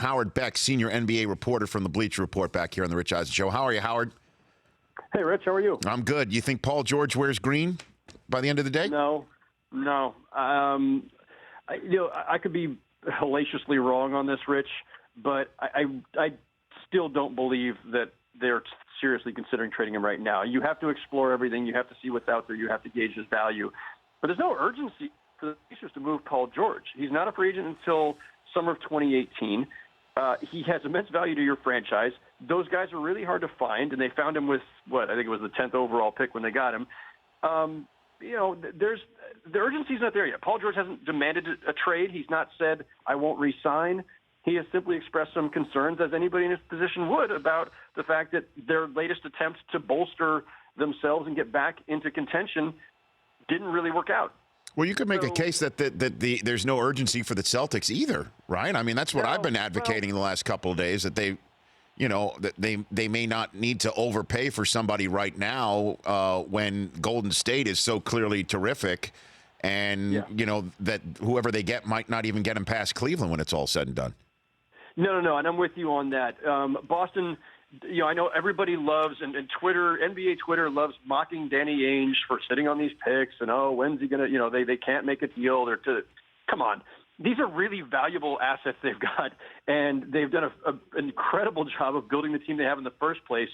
Howard Beck, senior NBA reporter from the Bleacher Report, back here on the Rich Eisen Show. How are you, Howard? Hey, Rich, how are you? I'm good. You think Paul George wears green by the end of the day? No. I could be hellaciously wrong on this, Rich, but I still don't believe that they're seriously considering trading him right now. You have to explore everything. You have to see what's out there. You have to gauge his value. But there's no urgency for the Pacers to move Paul George. He's not a free agent until summer of 2018. He has immense value to your franchise. Those guys are really hard to find, and they found him with, I think it was the 10th overall pick when they got him. The urgency's not there yet. Paul George hasn't demanded a trade. He's not said, I won't re-sign. He has simply expressed some concerns, as anybody in his position would, about the fact that their latest attempts to bolster themselves and get back into contention didn't really work out. Well, you could make a case that there's no urgency for the Celtics either, right? I mean, that's what I've been advocating the last couple of days, that they may not need to overpay for somebody right now when Golden State is so clearly terrific, and that whoever they get might not even get them past Cleveland when it's all said and done. No, and I'm with you on that. Boston, I know everybody loves, and Twitter, NBA Twitter loves mocking Danny Ainge for sitting on these picks, and when's he going to, they can't make a deal. Come on. These are really valuable assets they've got, and they've done an incredible job of building the team they have in the first place.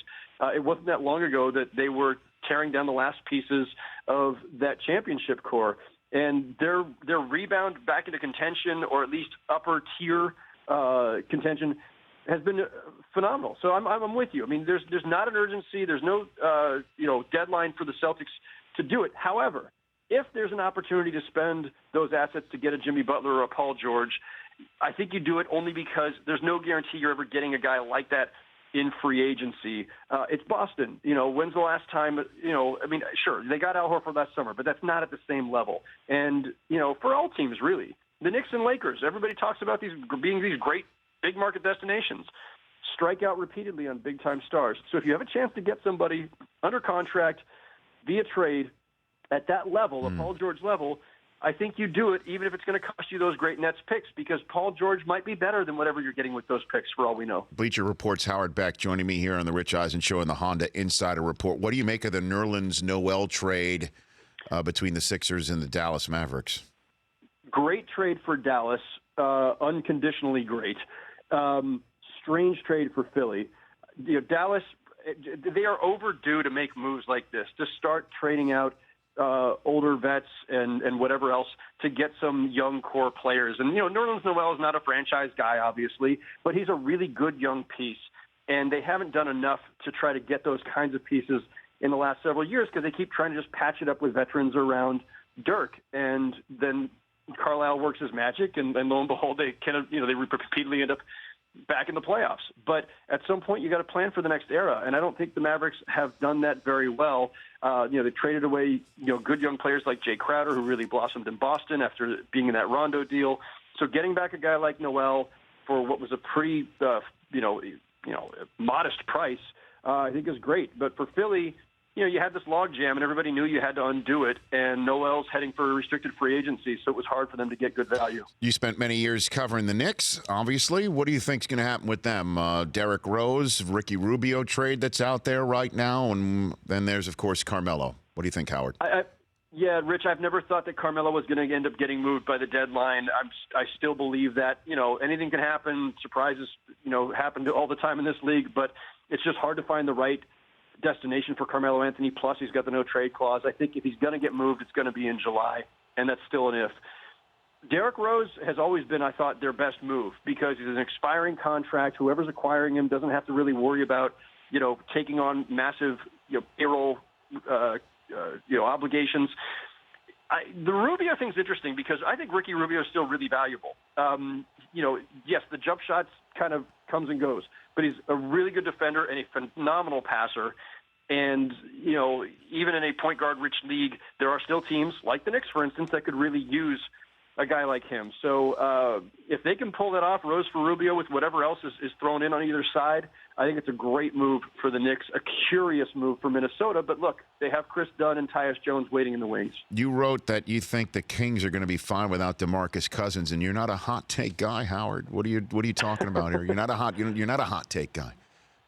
It wasn't that long ago that they were tearing down the last pieces of that championship core, and their rebound back into contention, or at least upper tier contention, has been phenomenal. So I'm with you. I mean, there's not an urgency. There's no deadline for the Celtics to do it. However, if there's an opportunity to spend those assets to get a Jimmy Butler or a Paul George, I think you do it only because there's no guarantee you're ever getting a guy like that in free agency. It's Boston. When's the last time, sure, they got Al Horford last summer, but that's not at the same level. And, for all teams, really, the Knicks and Lakers, everybody talks about these being these great big market destinations, strike out repeatedly on big-time stars. So if you have a chance to get somebody under contract via trade at that level, a Paul George level, I think you do it, even if it's going to cost you those great Nets picks, because Paul George might be better than whatever you're getting with those picks, for all we know. Bleacher Report's Howard Beck joining me here on the Rich Eisen Show and the Honda Insider Report. What do you make of the Nerlens-Noel trade between the Sixers and the Dallas Mavericks? Great trade for Dallas, unconditionally great. Strange trade for Philly. Dallas, they are overdue to make moves like this, to start trading out older vets and whatever else to get some young core players. And, Nerlens-Noel is not a franchise guy, obviously, but he's a really good young piece. And they haven't done enough to try to get those kinds of pieces in the last several years, because they keep trying to just patch it up with veterans around Dirk. And then Carlisle works his magic, and lo and behold, they repeatedly end up back in the playoffs. But at some point, you got to plan for the next era, and I don't think the Mavericks have done that very well. They traded away good young players like Jay Crowder, who really blossomed in Boston after being in that Rondo deal. So getting back a guy like Noel for what was a pretty modest price, I think is great. But for Philly, you had this log jam, and everybody knew you had to undo it, and Noel's heading for restricted free agency, so it was hard for them to get good value. You spent many years covering the Knicks, obviously. What do you think's going to happen with them? Derrick Rose, Ricky Rubio trade that's out there right now, and then there's, of course, Carmelo. What do you think, Howard? Yeah, Rich, I've never thought that Carmelo was going to end up getting moved by the deadline. I still believe that, anything can happen. Surprises, happen all the time in this league, but it's just hard to find the right destination for Carmelo Anthony. Plus, he's got the no-trade clause. I think if he's going to get moved, it's going to be in July, and that's still an if. Derrick Rose has always been, I thought, their best move, because he's an expiring contract. Whoever's acquiring him doesn't have to really worry about, taking on massive, payroll, obligations. The Rubio thing's interesting, because I think Ricky Rubio is still really valuable. Yes, the jump shot kind of comes and goes, but he's a really good defender and a phenomenal passer. And, even in a point guard rich league, there are still teams like the Knicks, for instance, that could really use a guy like him. So if they can pull that off, Rose for Rubio with whatever else is thrown in on either side, I think it's a great move for the Knicks, a curious move for Minnesota. But look, they have Chris Dunn and Tyus Jones waiting in the wings. You wrote that you think the Kings are going to be fine without DeMarcus Cousins, and you're not a hot take guy, Howard. What are you talking about here? You're not a hot take guy.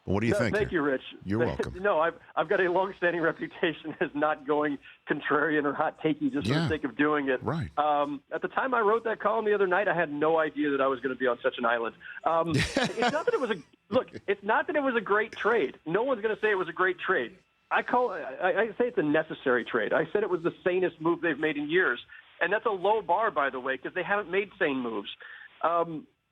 What do you think? Thank you, Rich. You're welcome. No, I've got a long-standing reputation as not going contrarian or hot takey just for the sake of doing it. Right. At the time I wrote that column the other night, I had no idea that I was going to be on such an island. It's not that it was it's not that it was a great trade. No one's going to say it was a great trade. I say it's a necessary trade. I said it was the sanest move they've made in years, and that's a low bar, by the way, because they haven't made sane moves.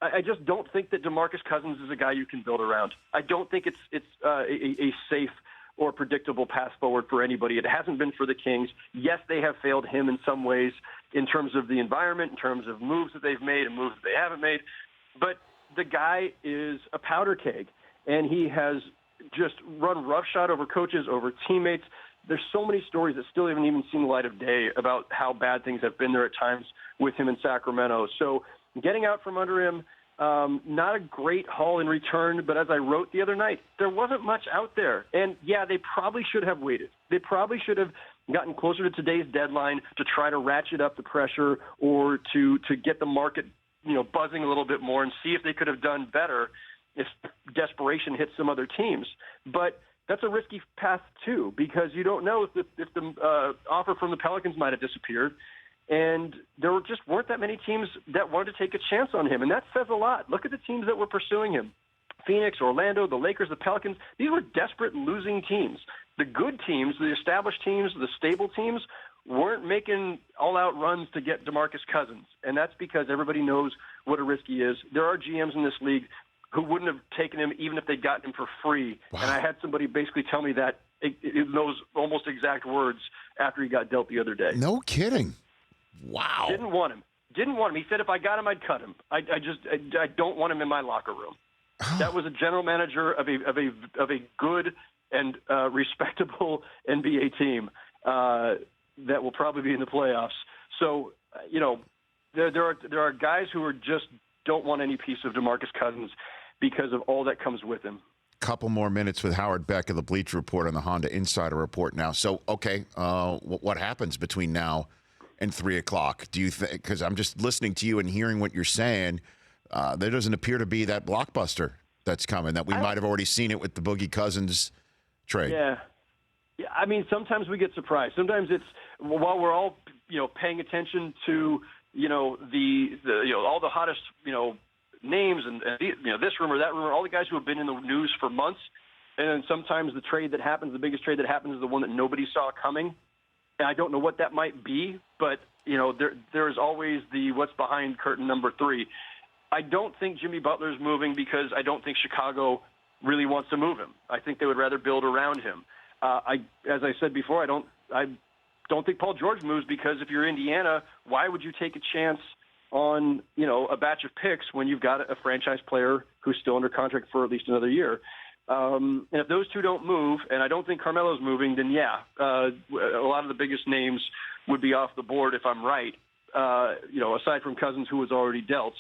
I just don't think that DeMarcus Cousins is a guy you can build around. I don't think it's a safe or predictable path forward for anybody. It hasn't been for the Kings. Yes, they have failed him in some ways in terms of the environment, in terms of moves that they've made and moves that they haven't made. But the guy is a powder keg, and he has just run roughshod over coaches, over teammates. There's so many stories that still haven't even seen the light of day about how bad things have been there at times with him in Sacramento. So getting out from under him, not a great haul in return, but as I wrote the other night, there wasn't much out there. And, yeah, they probably should have waited. They probably should have gotten closer to today's deadline to try to ratchet up the pressure or to get the market, buzzing a little bit more and see if they could have done better if desperation hits some other teams. But that's a risky path, too, because you don't know if the offer from the Pelicans might have disappeared. And there just weren't that many teams that wanted to take a chance on him. And that says a lot. Look at the teams that were pursuing him. Phoenix, Orlando, the Lakers, the Pelicans. These were desperate losing teams. The good teams, the established teams, the stable teams, weren't making all-out runs to get DeMarcus Cousins. And that's because everybody knows what a risk he is. There are GMs in this league who wouldn't have taken him even if they'd gotten him for free. Wow. And I had somebody basically tell me that in those almost exact words after he got dealt the other day. No kidding. Wow. Didn't want him. He said if I got him, I'd cut him. I don't want him in my locker room. That was a general manager of a good and respectable NBA team that will probably be in the playoffs. So there are guys who are just don't want any piece of DeMarcus Cousins because of all that comes with him. Couple more minutes with Howard Beck of the Bleacher Report on the Honda Insider Report now. So, okay, what happens between now and 3 o'clock? Do you think, because I'm just listening to you and hearing what you're saying, there doesn't appear to be that blockbuster that's coming, that we might have already seen it with the Boogie Cousins trade. Yeah. I mean, sometimes we get surprised. Sometimes it's, while we're all, paying attention to, all the hottest, names and this rumor, that rumor, all the guys who have been in the news for months. And then sometimes the trade that happens, the biggest trade that happens is the one that nobody saw coming. And I don't know what that might be, but, there's always the what's behind curtain number 3. I don't think Jimmy Butler's moving because I don't think Chicago really wants to move him. I think they would rather build around him. As I said before, I don't think Paul George moves because if you're Indiana, why would you take a chance on, a batch of picks when you've got a franchise player who's still under contract for at least another year? And if those two don't move, and I don't think Carmelo's moving, then a lot of the biggest names would be off the board if I'm right, aside from Cousins, who was already dealt.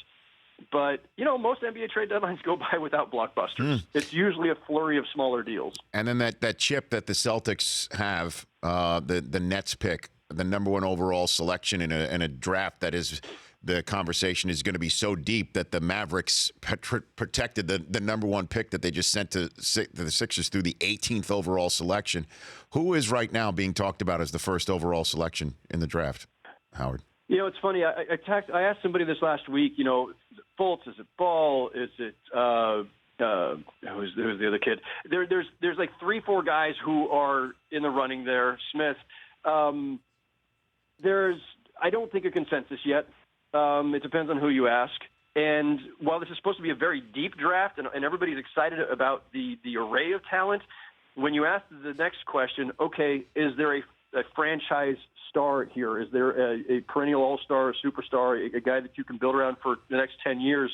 But, most NBA trade deadlines go by without blockbusters. It's usually a flurry of smaller deals. And then that chip that the Celtics have, the Nets pick, the number 1 overall selection in a draft that is – the conversation is going to be so deep that the Mavericks protected the number 1 pick that they just sent to the Sixers through the 18th overall selection. Who is right now being talked about as the first overall selection in the draft, Howard? It's funny. I asked somebody this last week, Fultz, is it Ball? Is it who's the other kid? There's like 3-4 guys who are in the running there. Smith. There's, I don't think, a consensus yet. It depends on who you ask. And while this is supposed to be a very deep draft and everybody's excited about the array of talent, when you ask the next question, okay, is there a franchise star here? Is there a perennial all-star, superstar, a guy that you can build around for the next 10 years?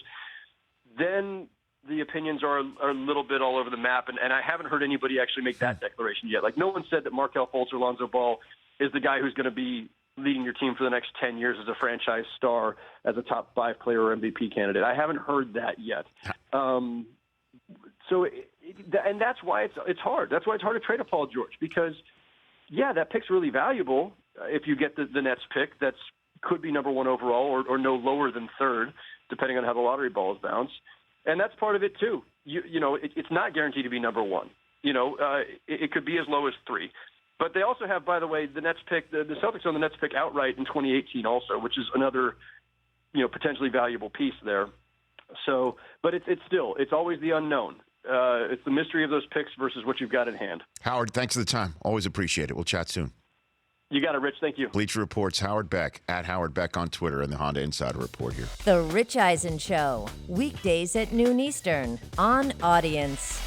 Then the opinions are a little bit all over the map, and I haven't heard anybody actually make that declaration yet. Like, no one said that Markelle Fultz or Lonzo Ball is the guy who's going to be leading your team for the next 10 years as a franchise star, as a top 5 player or MVP candidate. I haven't heard that yet. And that's why it's hard. That's why it's hard to trade a Paul George, because, yeah, that pick's really valuable if you get the Nets pick. That's could be number 1 overall or no lower than 3rd, depending on how the lottery balls bounce. And that's part of it, too. It's not guaranteed to be number 1. It could be as low as 3. But they also have, by the way, the Nets pick, the Celtics own the Nets pick outright in 2018 also, which is another, potentially valuable piece there. So, but it's always the unknown. It's the mystery of those picks versus what you've got at hand. Howard, thanks for the time. Always appreciate it. We'll chat soon. You got it, Rich. Thank you. Bleacher Report's Howard Beck, at Howard Beck on Twitter, and the Honda Insider Report here. The Rich Eisen Show, weekdays at noon Eastern on Audience.